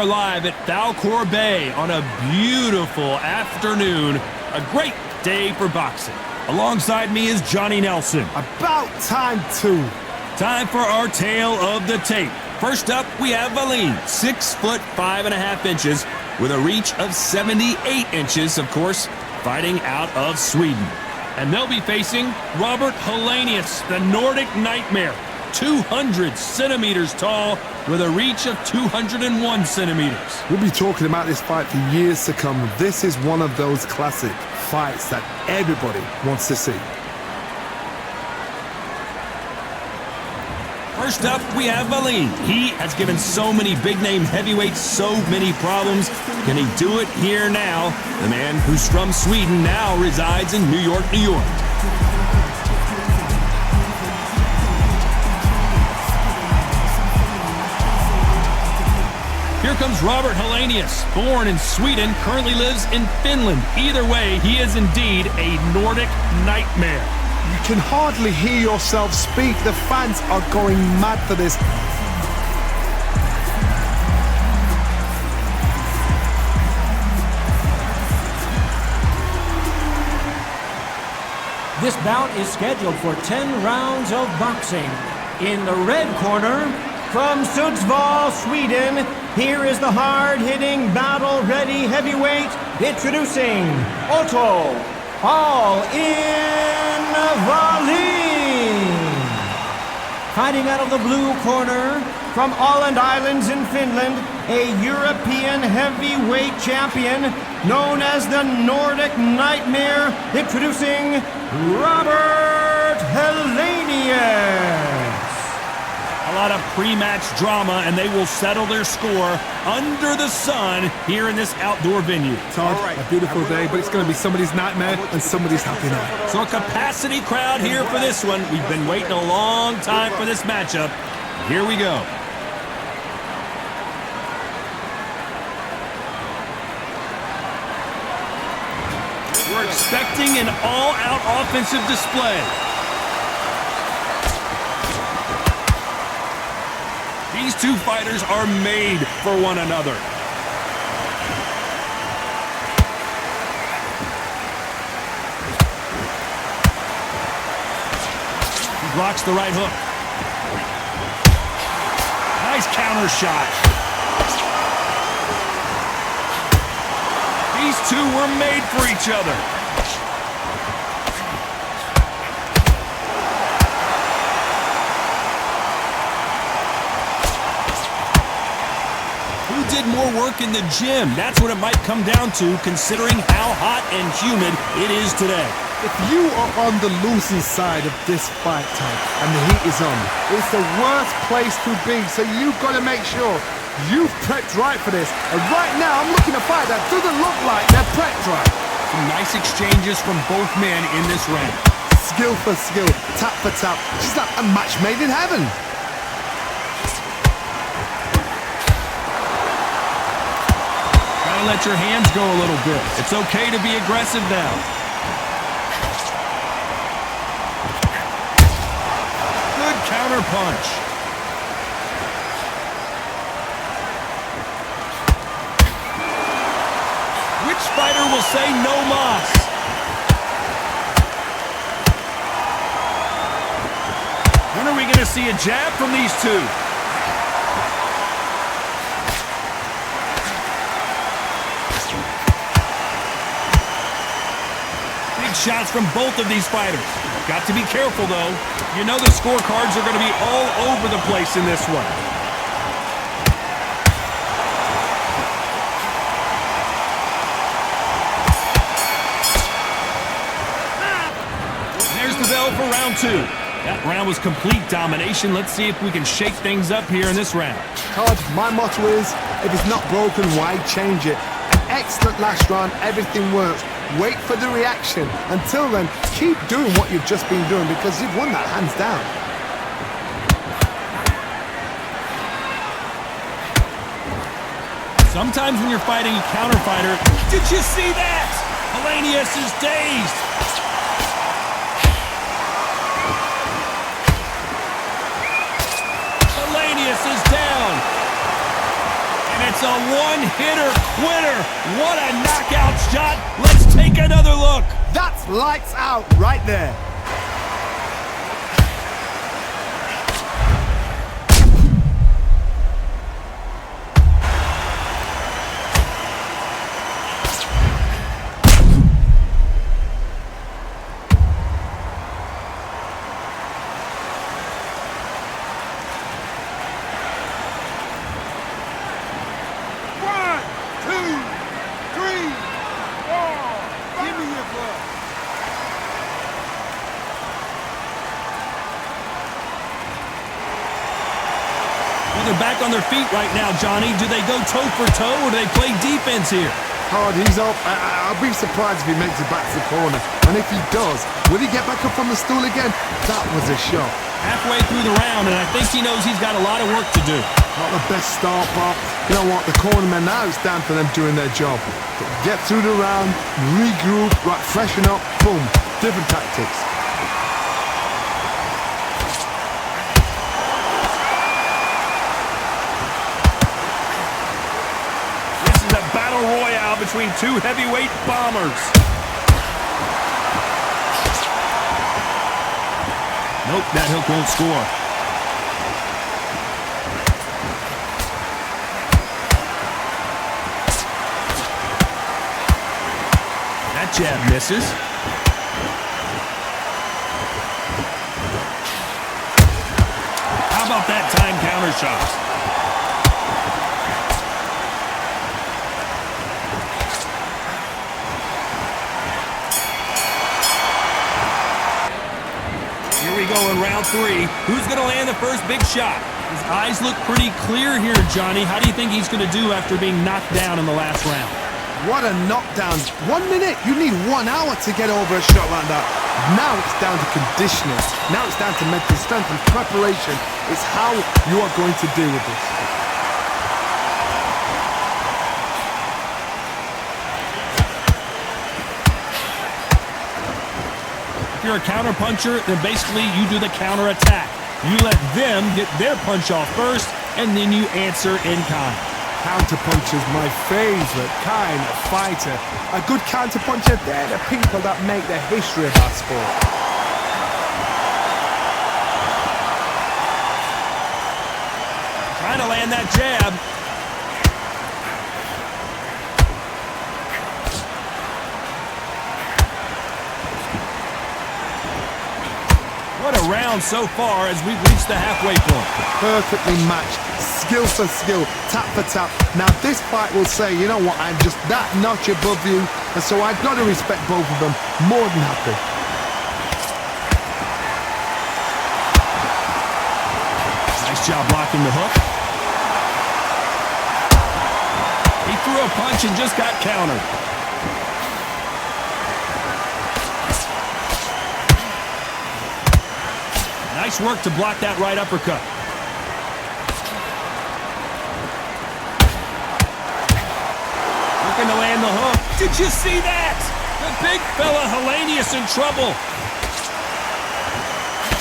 Live at Falcor Bay on a beautiful afternoon. A great day for boxing. Alongside me is Johnny Nelson. About time too. Time for our tale of the tape. First up, we have Wallin, 6 foot 5.5 inches, with a reach of 78 inches, of course, fighting out of Sweden. And they'll be facing Robert Helenius, the Nordic Nightmare, 200 centimeters tall, with a reach of 201 centimeters. We'll be talking about this fight for years to come. This is one of those classic fights that everybody wants to see. First up, we have Wallin. He has given so many big-name heavyweights so many problems. Can he do it here now? The man who's from Sweden now resides in New York, New York. Here comes Robert Helenius, born in Sweden, currently lives in Finland. Either way, he is indeed a Nordic nightmare. You can hardly hear yourself speak. The fans are going mad for this. This bout is scheduled for 10 rounds of boxing. In the red corner, from Sundsvall, Sweden, here is the hard-hitting, battle-ready heavyweight, introducing Otto, All-in Wallin. Fighting out of the blue corner, from Åland Islands in Finland, a European heavyweight champion known as the Nordic Nightmare, introducing Robert Helenius. A lot of pre-match drama, and they will settle their score under the sun here in this outdoor venue. Todd, a beautiful day, but it's going to be somebody's nightmare and somebody's happy night. So a capacity crowd here for this one. We've been waiting a long time for this matchup. Here we go. We're expecting an all-out offensive display. These two fighters are made for one another. He blocks the right hook. Nice counter shot. These two were made for each other. Did more work in the gym. That's what it might come down to, considering how hot and humid it is today. If you are on the losing side of this fight, Todd, and the heat is on, it's the worst place to be, so you've got to make sure you've prepped right for this. And right now, I'm looking at a fight that doesn't look like they're prepped right. Some nice exchanges from both men in this round. Skill for skill, tap for tap. Just like a match made in heaven. Let your hands go a little bit. It's okay to be aggressive now. Good counter punch. Which fighter will say no mas? When are we going to see a jab from these two? Shots from both of these fighters. Got to be careful, though. You know the scorecards are going to be all over the place in this one. There's the bell for round 2. That round was complete domination. Let's see if we can shake things up here in this round. Todd, my motto is, if it's not broken, why change it? An excellent last round, everything works. Wait for the reaction. Until then, keep doing what you've just been doing because you've won that hands down. Sometimes when you're fighting a counter fighter, did you see that? Helenius is dazed. It's a one-hitter quitter. What a knockout shot. Let's take another look. That's lights out right there. They're back on their feet right now, Johnny. Do they go toe for toe or do they play defense here? Hard, he's up. I'll be surprised if he makes it back to the corner. And if he does, will he get back up on the stool again? That was a shot. Halfway through the round, and I think he knows he's got a lot of work to do. Not the best start, but you know what? The cornermen, now it's down to them doing their job. Get through the round, regroup, right, freshen up, boom. Different tactics. Royale between two heavyweight bombers. Nope, that hook won't score. That jab misses. How about that time counter shot? We go in round three. Who's going to land the first big shot? His eyes look pretty clear here, Johnny. How do you think he's going to do after being knocked down in the last round? What a knockdown. 1 minute. You need 1 hour to get over a shot like that. Now it's down to conditioning. Now it's down to mental strength and preparation. It's how you are going to deal with this. If you're a counter puncher, then basically you do the counter attack. You let them get their punch off first, and then you answer in kind. Counter puncher's my favorite kind of fighter. A good counter puncher, they're the people that make the history of our sport. Trying to land that jab. What a round so far as we've reached the halfway point. Perfectly matched, skill for skill, tap for tap. Now this fight will say, you know what, I'm just that notch above you, and so I've got to respect both of them more than happy. Nice job blocking the hook. He threw a punch and just got countered. Nice work to block that right uppercut. Looking to land the hook. Did you see that? The big fella Helenius in trouble.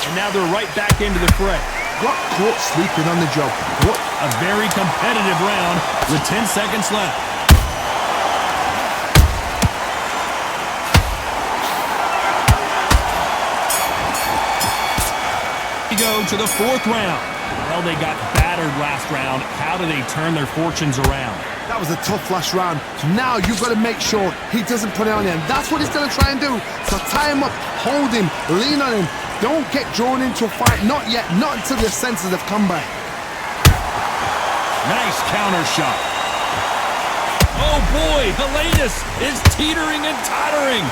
And now they're right back into the fray. Got caught sleeping on the job. What a very competitive round with 10 seconds left. We go to the fourth round. Well, they got battered last round. How do they turn their fortunes around? That was a tough last round. Now you've got to make sure he doesn't put it on you. And that's what he's going to try and do. So tie him up, hold him, lean on him. Don't get drawn into a fight. Not yet. Not until your senses have come back. Nice counter shot. Oh boy, Helenius is teetering and tottering.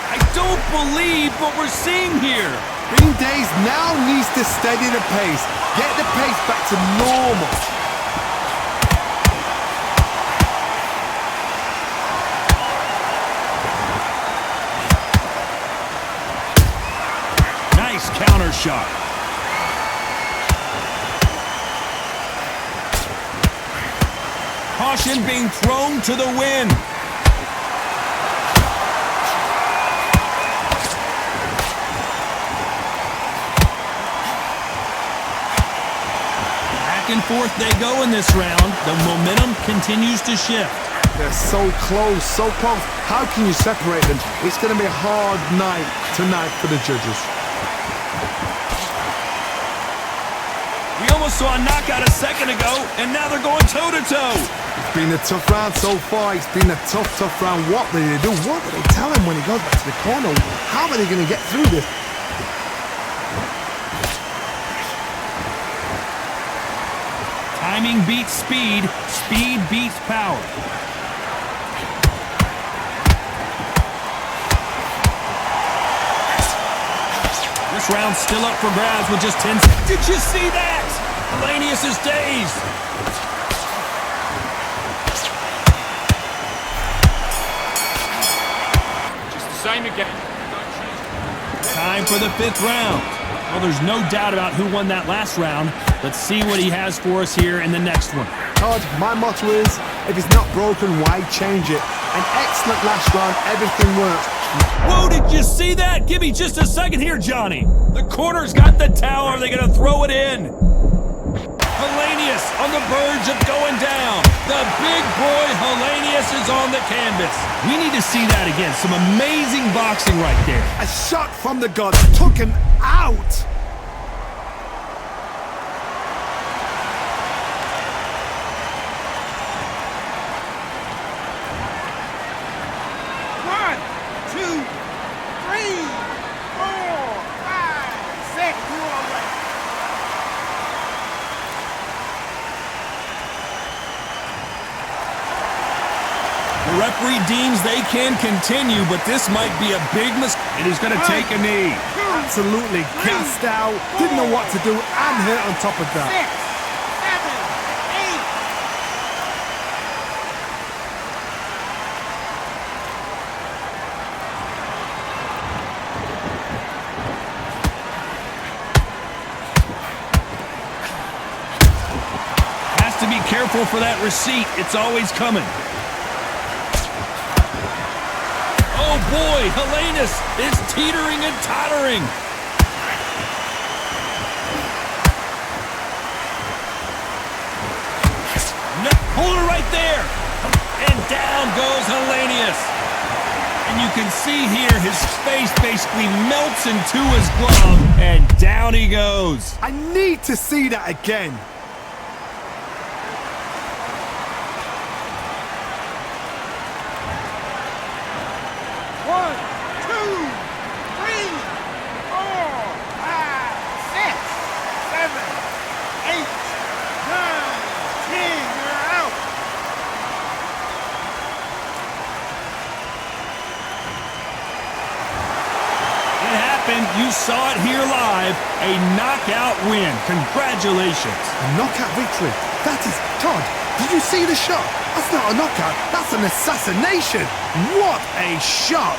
I don't believe what we're seeing here. Green Days now needs to steady the pace. Get the pace back to normal. Nice counter shot. Caution being thrown to the wind. Back and forth they go in this round. The momentum continues to shift. They're so close, so close. How can you separate them? It's going to be a hard night tonight for the judges. We almost saw a knockout a second ago, and now they're going toe-to-toe. It's been a tough round so far. It's been a tough round. What do they do? What do they tell him when he goes back to the corner? How are they going to get through this? Timing beats speed. Speed beats power. This round's still up for grabs with just 10 seconds. Did you see that? Helenius is dazed. Just the same again. Time for the 5th round. Well, there's no doubt about who won that last round. Let's see what he has for us here in the next one. Todd, my motto is, if it's not broken, why change it? An excellent last round. Everything worked. Whoa, did you see that? Give me just a second here, Johnny. The corner's got the towel. Are they going to throw it in? Helenius on the verge of going down. The big boy Helenius is on the canvas. We need to see that again. Some amazing boxing right there. A shot from the gods took him out. The referee deems they can continue, but this might be a big mistake. And he's going to take a knee. Absolutely gassed out. Didn't know what to do and hit on top of that. 6, 7, 8. Has to be careful for that receipt. It's always coming. Oh boy, Helenius is teetering and tottering. No, hold her right there. And down goes Helenius. And you can see here his face basically melts into his glove. And down he goes. I need to see that again. You saw it here live, a knockout win. Congratulations. A knockout victory. That is, Todd, did you see the shot? That's not a knockout, that's an assassination. What a shot.